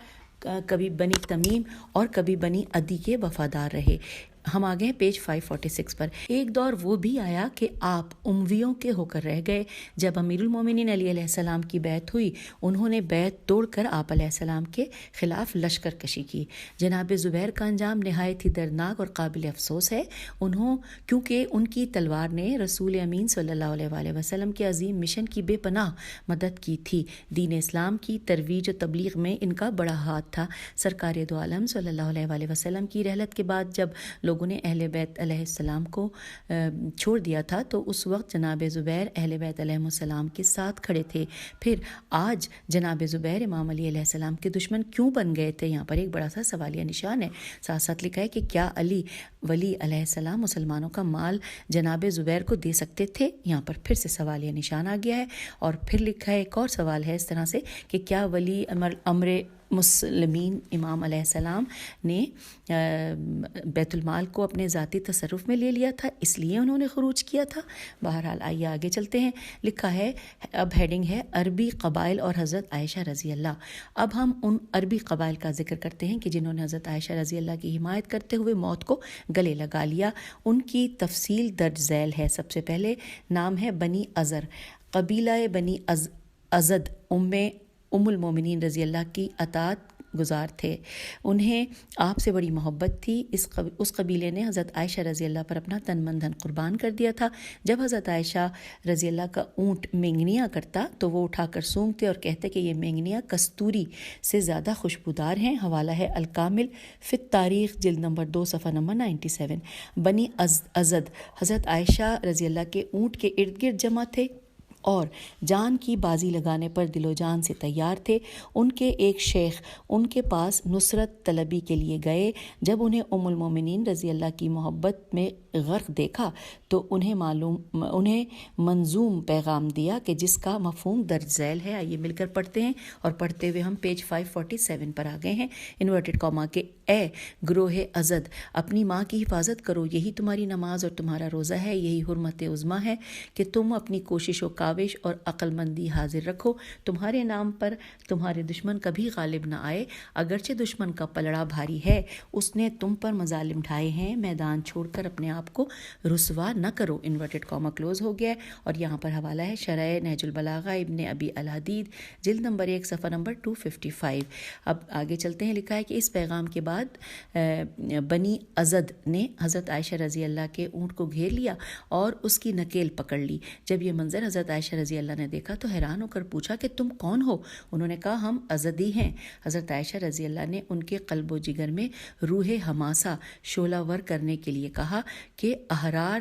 کبھی بنی تمیم اور کبھی بنی عدی کے وفادار رہے۔ ہم آگے ہیں پیج 546 پر۔ ایک دور وہ بھی آیا کہ آپ امویوں کے ہو کر رہ گئے۔ جب امیر المومنین علیہ السلام کی بیعت ہوئی، انہوں نے بیعت توڑ کر آپ علیہ السلام کے خلاف لشکر کشی کی۔ جناب زبیر کا انجام نہایت ہی دردناک اور قابل افسوس ہے، کیونکہ ان کی تلوار نے رسول امین صلی اللہ علیہ وآلہ وسلم کے عظیم مشن کی بے پناہ مدد کی تھی۔ دین اسلام کی ترویج و تبلیغ میں ان کا بڑا ہاتھ تھا۔ سرکار دو عالم صلی اللہ علیہ وآلہ وسلم کی رحلت کے بعد جب لوگوں نے اہل بیت علیہ السلام کو چھوڑ دیا تھا تو اس وقت جناب زبیر اہل بیت علیہ السلام کے ساتھ کھڑے تھے۔ پھر آج جناب زبیر امام علی علیہ السلام کے دشمن کیوں بن گئے تھے؟ یہاں پر ایک بڑا سا سوالیہ نشان ہے۔ ساتھ ساتھ لکھا ہے کہ کیا علی ولی علیہ السلام مسلمانوں کا مال جناب زبیر کو دے سکتے تھے؟ یہاں پر پھر سے سوالیہ نشان آ گیا ہے، اور پھر لکھا ہے ایک اور سوال ہے اس طرح سے کہ کیا ولی امر مسلمین امام علیہ السلام نے بیت المال کو اپنے ذاتی تصرف میں لے لیا تھا، اس لیے انہوں نے خروج کیا تھا؟ بہرحال آئیے آگے چلتے ہیں۔ لکھا ہے، اب ہیڈنگ ہے عربی قبائل اور حضرت عائشہ رضی اللہ۔ اب ہم ان عربی قبائل کا ذکر کرتے ہیں کہ جنہوں نے حضرت عائشہ رضی اللہ کی حمایت کرتے ہوئے موت کو گلے لگا لیا۔ ان کی تفصیل درج ذیل ہے۔ سب سے پہلے نام ہے بنی ازر۔ قبیلہ بنی ازد ام المومنین رضی اللہ کی اطاعت گزار تھے، انہیں آپ سے بڑی محبت تھی۔ اس قبیلے نے حضرت عائشہ رضی اللہ پر اپنا تن من دھن قربان کر دیا تھا۔ جب حضرت عائشہ رضی اللہ کا اونٹ مینگنیاں کرتا تو وہ اٹھا کر سونگتے اور کہتے کہ یہ مینگنیاں کستوری سے زیادہ خوشبودار ہیں۔ حوالہ ہے الکامل فی التاریخ جلد نمبر 2 صفحہ نمبر 97۔ بنی ازد حضرت عائشہ رضی اللہ کے اونٹ کے ارد گرد جمع تھے اور جان کی بازی لگانے پر دل و جان سے تیار تھے۔ ان کے ایک شیخ ان کے پاس نصرت طلبی کے لیے گئے۔ جب انہیں ام المومنین رضی اللہ کی محبت میں غرق دیکھا تو انہیں منظوم پیغام دیا کہ جس کا مفہوم درج ذیل ہے۔ آئیے مل کر پڑھتے ہیں، اور پڑھتے ہوئے ہم پیج 547 پر آ گئے ہیں۔ انورٹڈ کاما کے اے گروہ ازد، اپنی ماں کی حفاظت کرو، یہی تمہاری نماز اور تمہارا روزہ ہے، یہی حرمت عظمیٰ ہے کہ تم اپنی کوشش و کاوش اور عقل مندی حاضر رکھو۔ تمہارے نام پر تمہارے دشمن کبھی غالب نہ آئے، اگرچہ دشمن کا پلڑا بھاری ہے، اس نے تم پر مظالم ڈھائے ہیں، میدان چھوڑ کر اپنے آپ کو رسوا نہ کرو۔ انورٹڈ کاما کلوز ہو گیا ہے، اور یہاں پر حوالہ ہے شرح نہج البلاغہ ابن ابی الحدید جلد نمبر 1 صفحہ نمبر 255۔ اب آگے چلتے ہیں۔ لکھا ہے کہ اس پیغام کے بعد بنی ازد نے حضرت عائشہ رضی اللہ کے اونٹ کو گھیر لیا اور اس کی نکیل پکڑ لی۔ جب یہ منظر حضرت عائشہ رضی اللہ نے دیکھا تو حیران ہو کر پوچھا کہ تم کون ہو؟ انہوں نے کہا ہم ازدی ہیں۔ حضرت عائشہ رضی اللہ نے ان کے قلب و جگر میں روح حماسہ شعلہ ور کرنے کے لیے کہا کہ احرار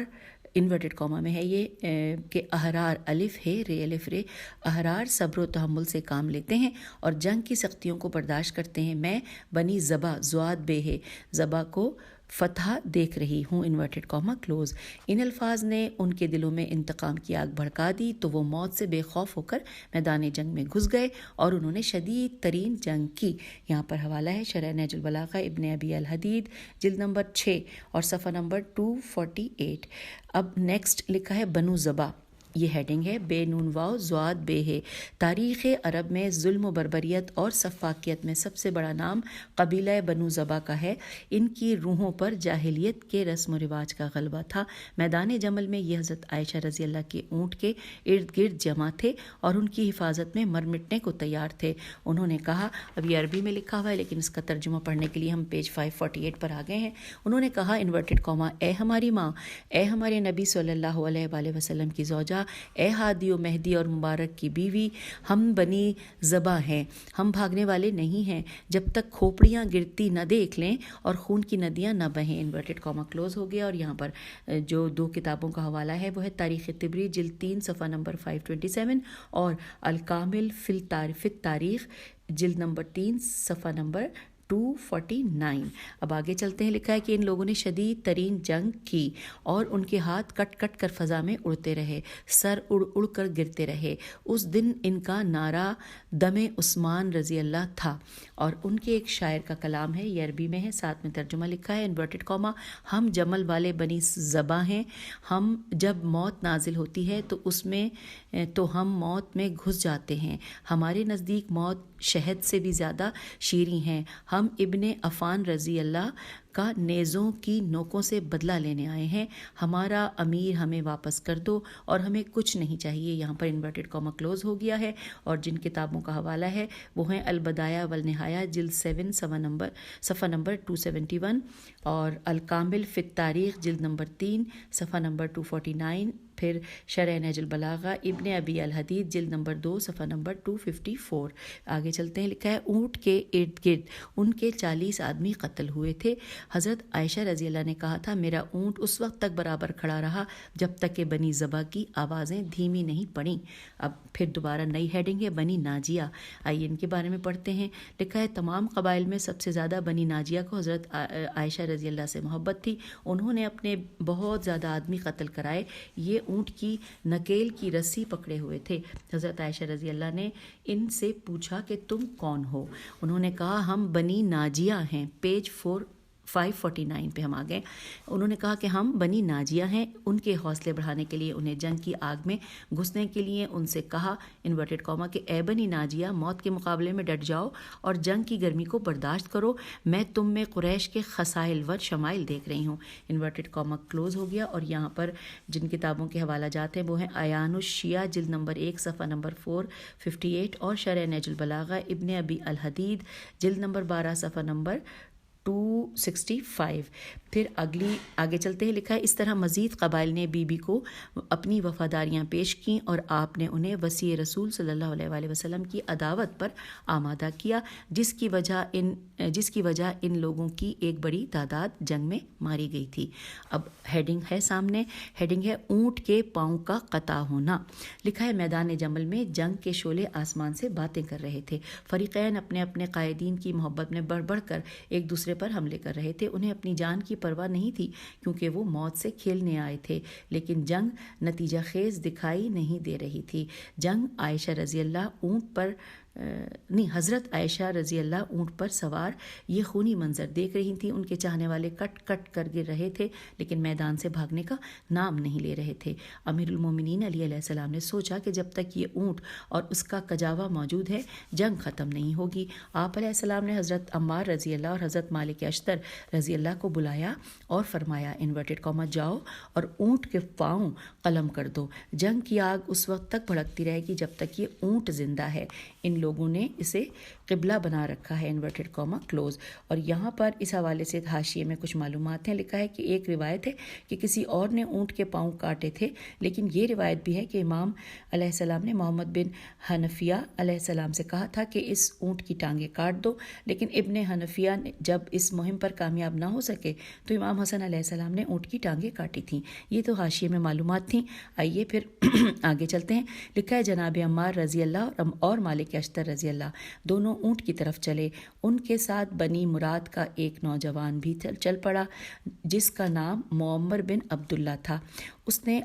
انورٹڈ کاما میں ہے یہ کہ احرار الف ہے رے الف رے احرار صبر و تحمل سے کام لیتے ہیں اور جنگ کی سختیوں کو برداشت کرتے ہیں۔ میں بنی زبا زواد بے ہے زبا کو فتح دیکھ رہی ہوں انورٹڈ کاما کلوز۔ ان الفاظ نے ان کے دلوں میں انتقام کی آگ بھڑکا دی تو وہ موت سے بے خوف ہو کر میدان جنگ میں گھس گئے اور انہوں نے شدید ترین جنگ کی۔ یہاں پر حوالہ ہے شرح نہج البلاغہ ابن ابی الحدید جلد نمبر 6 اور صفحہ نمبر 248۔ اب نیکسٹ لکھا ہے بنو زبا، یہ ہیڈنگ ہے، بے نون واو زواد بے ہے۔ تاریخ عرب میں ظلم و بربریت اور سفاکیت میں سب سے بڑا نام قبیلہ بنو زبا کا ہے۔ ان کی روحوں پر جاہلیت کے رسم و رواج کا غلبہ تھا۔ میدان جمل میں یہ حضرت عائشہ رضی اللہ کے اونٹ کے ارد گرد جمع تھے اور ان کی حفاظت میں مر مٹنے کو تیار تھے۔ انہوں نے کہا، اب یہ عربی میں لکھا ہوا ہے لیکن اس کا ترجمہ پڑھنے کے لیے ہم پیج 548 پر آ گئے ہیں۔ انہوں نے کہا انورٹڈ کاما، اے ہماری ماں، اے ہمارے نبی صلی اللہ علیہ وآلہ وسلم کی زوجہ، اے ہادی و مہدی اور مبارک کی بیوی، ہم بنی زبا ہیں، ہم بھاگنے والے نہیں ہیں جب تک کھوپڑیاں گرتی نہ دیکھ لیں اور خون کی ندیاں نہ بہیں۔ انورٹڈ کاما کلوز ہو گیا۔ اور یہاں پر جو دو کتابوں کا حوالہ ہے وہ ہے تاریخ طبری جلد 3 صفحہ نمبر 527 اور الکامل فی التاریخ جلد نمبر 3 صفحہ نمبر 249۔ اب آگے چلتے ہیں۔ لکھا ہے کہ ان لوگوں نے شدید ترین جنگ کی اور ان کے ہاتھ کٹ کٹ کر فضا میں اڑتے رہے، سر اڑ اڑ کر گرتے رہے۔ اس دن ان کا نعرہ دم عثمان رضی اللہ تھا۔ اور ان کے ایک شاعر کا کلام ہے، یہ عربی میں ہے، ساتھ میں ترجمہ لکھا ہے انورٹڈ کاما، ہم جمل والے بنی زبا ہیں، ہم جب موت نازل ہوتی ہے تو اس میں تو ہم موت میں گھس جاتے ہیں، ہمارے نزدیک موت شہد سے بھی زیادہ شیریں ہیں۔ ہم ابن عفان رضی اللہ کا نیزوں کی نوکوں سے بدلہ لینے آئے ہیں، ہمارا امیر ہمیں واپس کر دو اور ہمیں کچھ نہیں چاہیے۔ یہاں پر انورٹڈ کاما کلوز ہو گیا ہے۔ اور جن کتابوں کا حوالہ ہے وہ ہیں البدایہ والنہایہ جلد 7 صفحہ نمبر 271 اور الکامل فی التاریخ جلد نمبر 3 صفحہ نمبر 249، پھر شرح نہج البلاغہ ابن ابی الحدید جلد نمبر 2 صفحہ نمبر 254۔ آگے چلتے ہیں۔ لکھا ہے اونٹ کے ارد گرد ان کے 40 آدمی قتل ہوئے تھے۔ حضرت عائشہ رضی اللہ نے کہا تھا میرا اونٹ اس وقت تک برابر کھڑا رہا جب تک کہ بنی زبا کی آوازیں دھیمی نہیں پڑیں۔ اب پھر دوبارہ نئی ہیڈنگ ہے بنی ناجیہ، آئیے ان کے بارے میں پڑھتے ہیں۔ لکھا ہے تمام قبائل میں سب سے زیادہ بنی ناجیہ کو حضرت عائشہ رضی اللہ سے محبت تھی۔ انہوں نے اپنے بہت زیادہ آدمی قتل کرائے، یہ اونٹ کی نکیل کی رسی پکڑے ہوئے تھے۔ حضرت عائشہ رضی اللہ نے ان سے پوچھا کہ تم کون ہو؟ انہوں نے کہا ہم بنی ناجیہ ہیں، پیج 549 پہ ہم آ گئے۔ انہوں نے کہا کہ ہم بنی ناجیہ ہیں۔ ان کے حوصلے بڑھانے کے لیے انہیں جنگ کی آگ میں گھسنے کے لیے ان سے کہا انورٹڈ کاما کہ اے بنی ناجیہ، موت کے مقابلے میں ڈٹ جاؤ اور جنگ کی گرمی کو برداشت کرو، میں تم میں قریش کے خصائل ور شمائل دیکھ رہی ہوں۔ انورٹڈ کاما کلوز ہو گیا۔ اور یہاں پر جن کتابوں کے حوالہ جات ہیں وہ ہیں ایان الشیعہ جلد نمبر 1 صفحہ نمبر 458 اور شرح نہج البلاغہ ابن ابی الحدید جلد نمبر 12 صفحہ نمبر 265۔ پھر آگے چلتے ہیں۔ لکھا ہے اس طرح مزید قبائل نے بی بی کو اپنی وفاداریاں پیش کیں اور آپ نے انہیں وصی رسول صلی اللہ علیہ وآلہ وسلم کی عداوت پر آمادہ کیا، جس کی وجہ ان لوگوں کی ایک بڑی تعداد جنگ میں ماری گئی تھی۔ اب ہیڈنگ ہے سامنے، ہیڈنگ ہے اونٹ کے پاؤں کا قطع ہونا۔ لکھا ہے میدان جمل میں جنگ کے شعلے آسمان سے باتیں کر رہے تھے، فریقین اپنے اپنے قائدین کی محبت میں بڑھ بڑھ کر ایک دوسرے پر حملے کر رہے تھے۔ انہیں اپنی جان کی پرواہ نہیں تھی کیونکہ وہ موت سے کھیلنے آئے تھے، لیکن جنگ نتیجہ خیز دکھائی نہیں دے رہی تھی۔ جنگ عائشہ رضی اللہ حضرت عائشہ رضی اللہ اونٹ پر سوار یہ خونی منظر دیکھ رہی تھیں۔ ان کے چاہنے والے کٹ کٹ کر گر رہے تھے لیکن میدان سے بھاگنے کا نام نہیں لے رہے تھے۔ امیر المومنین علی علیہ السلام نے سوچا کہ جب تک یہ اونٹ اور اس کا کجاوا موجود ہے جنگ ختم نہیں ہوگی۔ آپ علیہ السلام نے حضرت عمار رضی اللہ اور حضرت مالک اشتر رضی اللہ کو بلایا اور فرمایا انورٹڈ کاما جاؤ اور اونٹ کے پاؤں قلم کر دو، جنگ کی آگ اس وقت تک بھڑکتی رہے گی جب تک یہ اونٹ زندہ ہے۔ ان لوگوں نے اسے قبلہ بنا رکھا ہے انورٹڈ کاما کلوز۔ اور یہاں پر اس حوالے سے حاشیے میں کچھ معلومات ہیں۔ لکھا ہے کہ ایک روایت ہے کہ کسی اور نے اونٹ کے پاؤں کاٹے تھے، لیکن یہ روایت بھی ہے کہ امام علیہ السلام نے محمد بن حنفیہ علیہ السلام سے کہا تھا کہ اس اونٹ کی ٹانگیں کاٹ دو، لیکن ابن حنفیہ نے جب اس مہم پر کامیاب نہ ہو سکے تو امام حسن علیہ السلام نے اونٹ کی ٹانگیں کاٹی تھیں۔ یہ تو حاشیے میں معلومات تھیں۔ آئیے پھر آگے چلتے ہیں۔ لکھا ہے جناب عمار رضی اللہ اور مالک اشتر رضی اللہ دونوں اونٹ کی طرف چلے۔ ان کے ساتھ بنی مراد کا ایک نوجوان بھی چل پڑا جس کا نام معمر بن عبداللہ تھا۔ اس نے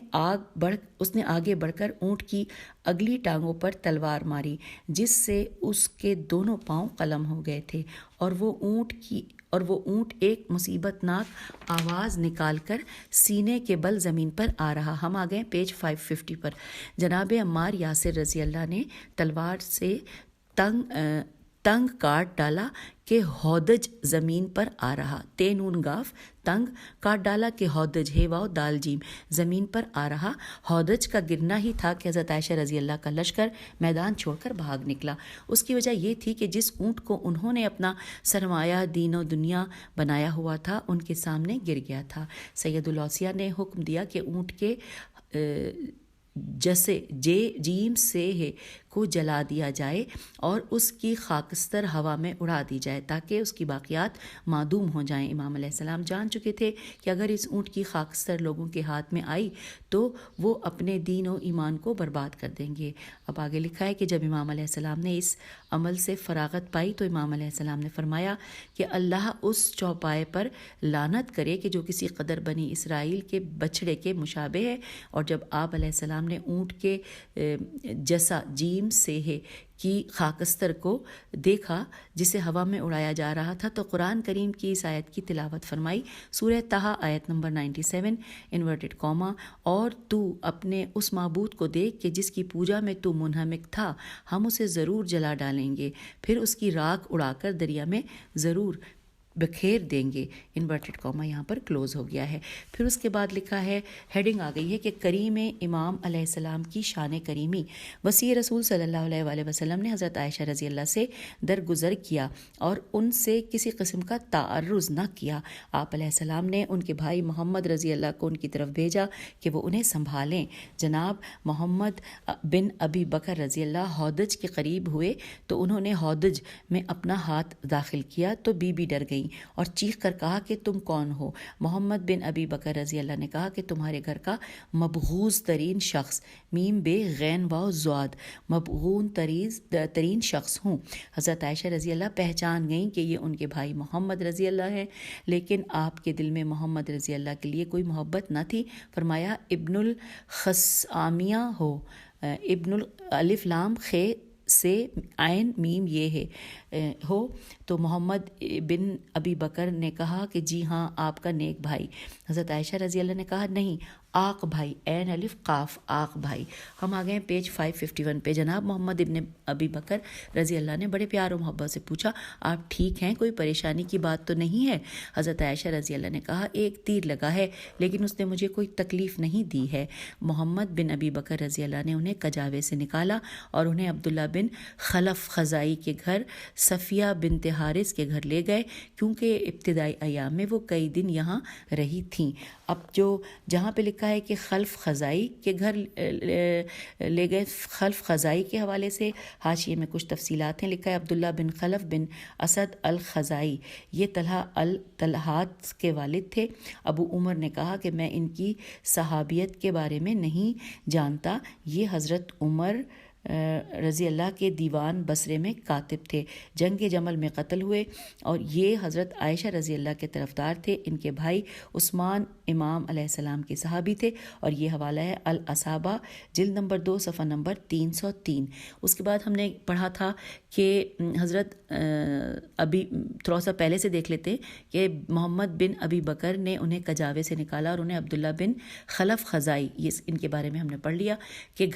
آگے بڑھ کر اونٹ کی اگلی ٹانگوں پر تلوار ماری، جس سے اس کے دونوں پاؤں قلم ہو گئے تھے، اور وہ اونٹ ایک مصیبت ناک آواز نکال کر سینے کے بل زمین پر آ رہا۔ ہم آ گئے پیج 550 پر۔ جناب عمار یاسر رضی اللہ نے تلوار سے تنگ کاٹ ڈالا کہ ہودج زمین پر آ رہا۔ تے نون گاف تنگ کاٹ ڈالا کہ ہودج ہے واو دال جیم زمین پر آ رہا۔ ہودج کا گرنا ہی تھا کہ حضرت عائشہ رضی اللہ کا لشکر میدان چھوڑ کر بھاگ نکلا۔ اس کی وجہ یہ تھی کہ جس اونٹ کو انہوں نے اپنا سرمایہ دین و دنیا بنایا ہوا تھا ان کے سامنے گر گیا تھا۔ سید الاوصیاء نے حکم دیا کہ اونٹ کے جسے جیم سے ہے کو جلا دیا جائے اور اس کی خاکستر ہوا میں اڑا دی جائے تاکہ اس کی باقیات معدوم ہو جائیں۔ امام علیہ السلام جان چکے تھے کہ اگر اس اونٹ کی خاکستر لوگوں کے ہاتھ میں آئی تو وہ اپنے دین و ایمان کو برباد کر دیں گے۔ اب آگے لکھا ہے کہ جب امام علیہ السلام نے اس عمل سے فراغت پائی تو امام علیہ السلام نے فرمایا کہ اللہ اس چوپائے پر لعنت کرے کہ جو کسی قدر بنی اسرائیل کے بچھڑے کے مشابہ ہے۔ اور جب آپ علیہ السلام نے اونٹ کے جسا جیم سے ہے کی خاکستر کو دیکھا جسے ہوا میں اڑایا جا رہا تھا تو قرآن کریم کی اس آیت کی تلاوت فرمائی، سورہ طٰہٰ آیت نمبر 97 انورٹڈ کاما، اور تو اپنے اس معبود کو دیکھ کہ جس کی پوجا میں تو منہمک تھا، ہم اسے ضرور جلا ڈالیں گے، پھر اس کی راکھ اڑا کر دریا میں ضرور بکھیر دیں گے۔ انورٹڈ کاما یہاں پر کلوز ہو گیا ہے۔ پھر اس کے بعد لکھا ہے، ہیڈنگ آ گئی ہے کہ کریم امام علیہ السلام کی شان کریمی۔ وصی رسول صلی اللہ علیہ وآلہ وسلم نے حضرت عائشہ رضی اللہ سے درگزر کیا اور ان سے کسی قسم کا تعرض نہ کیا۔ آپ علیہ السلام نے ان کے بھائی محمد رضی اللہ کو ان کی طرف بھیجا کہ وہ انہیں سنبھالیں۔ جناب محمد بن ابی بکر رضی اللہ ہودج کے قریب ہوئے تو انہوں نے ہودج میں اپنا ہاتھ داخل کیا تو بی ڈر گئی اور چیخ کر کہا کہ تم کون ہو؟ محمد بن ابی بکر رضی اللہ نے کہا کہ تمہارے گھر کا مبغوض ترین شخص، میم بے غین واو زواد، مبغون ترین شخص ہوں۔ حضرت عائشہ رضی اللہ پہچان گئیں کہ یہ ان کے بھائی محمد رضی اللہ ہیں، لیکن آپ کے دل میں محمد رضی اللہ کے لیے کوئی محبت نہ تھی۔ فرمایا ابن الخصامیہ ہو، ابن الف لام خے سے عین میم یہ ہے ہو تو محمد بن ابی بکر نے کہا کہ جی ہاں آپ کا نیک بھائی۔ حضرت عائشہ رضی اللہ نے کہا نہیں، آق بھائی، عین الف قاف آق بھائی۔ ہم آ گئے پیج 551 پہ۔ جناب محمد ابن ابی بکر رضی اللہ نے بڑے پیار و محبت سے پوچھا، آپ ٹھیک ہیں؟ کوئی پریشانی کی بات تو نہیں ہے؟ حضرت عائشہ رضی اللہ نے کہا ایک تیر لگا ہے لیکن اس نے مجھے کوئی تکلیف نہیں دی ہے۔ محمد بن ابی بکر رضی اللہ نے انہیں کجاوے سے نکالا اور انہیں عبداللہ بن خلف خزائی کے گھر صفیہ بنت حارث کے گھر لے گئے، کیونکہ ابتدائی ایام میں وہ کئی دن یہاں رہی تھیں۔ اب جہاں پہ لکھا ہے کہ خلف خزائی کے گھر لے گئے، خلف خزائی کے حوالے سے حاشیے میں کچھ تفصیلات ہیں۔ لکھا ہے عبداللہ بن خلف بن اسد الخزائی، یہ طلحہ الطلحات کے والد تھے۔ ابو عمر نے کہا کہ میں ان کی صحابیت کے بارے میں نہیں جانتا، یہ حضرت عمر رضی اللہ کے دیوان بصرے میں کاتب تھے، جنگ جمل میں قتل ہوئے، اور یہ حضرت عائشہ رضی اللہ کے طرفدار تھے۔ ان کے بھائی عثمان امام علیہ السلام کے صحابی تھے، اور یہ حوالہ ہے الاصابہ جلد نمبر 2 صفحہ نمبر 303۔ اس کے بعد ہم نے پڑھا تھا کہ حضرت ابھی تھوڑا سا پہلے سے دیکھ لیتے کہ محمد بن ابی بکر نے انہیں کجاوے سے نکالا اور انہیں عبداللہ بن خلف خزائی، یہ ان کے بارے میں ہم نے پڑھ لیا کہ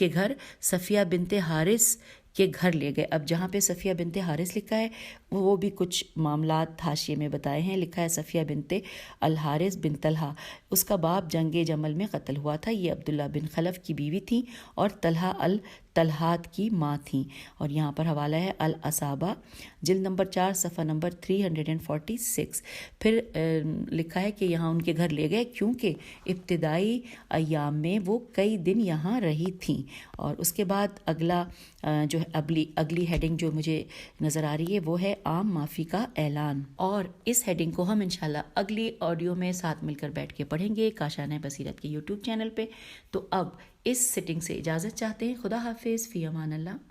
گھر صفیہ بنت حارث کے گھر لے گئے۔ اب جہاں پہ صفیہ بنت حارث لکھا ہے وہ بھی کچھ معاملات حاشیے میں بتائے ہیں۔ لکھا ہے صفیہ بنت الحارث بن طلحہ، اس کا باپ جنگ جمل میں قتل ہوا تھا، یہ عبداللہ بن خلف کی بیوی تھیں، اور طلحہ طلحات کی ماں تھیں۔ اور یہاں پر حوالہ ہے الاصابہ جلد نمبر 4 صفحہ نمبر 346۔ پھر لکھا ہے کہ یہاں ان کے گھر لے گئے کیونکہ ابتدائی ایام میں وہ کئی دن یہاں رہی تھیں۔ اور اس کے بعد اگلا جو ہے اگلی ہیڈنگ جو مجھے نظر آ رہی ہے وہ ہے عام معافی کا اعلان، اور اس ہیڈنگ کو ہم انشاءاللہ اگلی آڈیو میں ساتھ مل کر بیٹھ کے پڑھیں گے کاشانہ بصیرت کے یوٹیوب چینل پہ۔ تو اب اس سٹنگ سے اجازت چاہتے ہیں۔ خدا حافظ، فی امان اللہ۔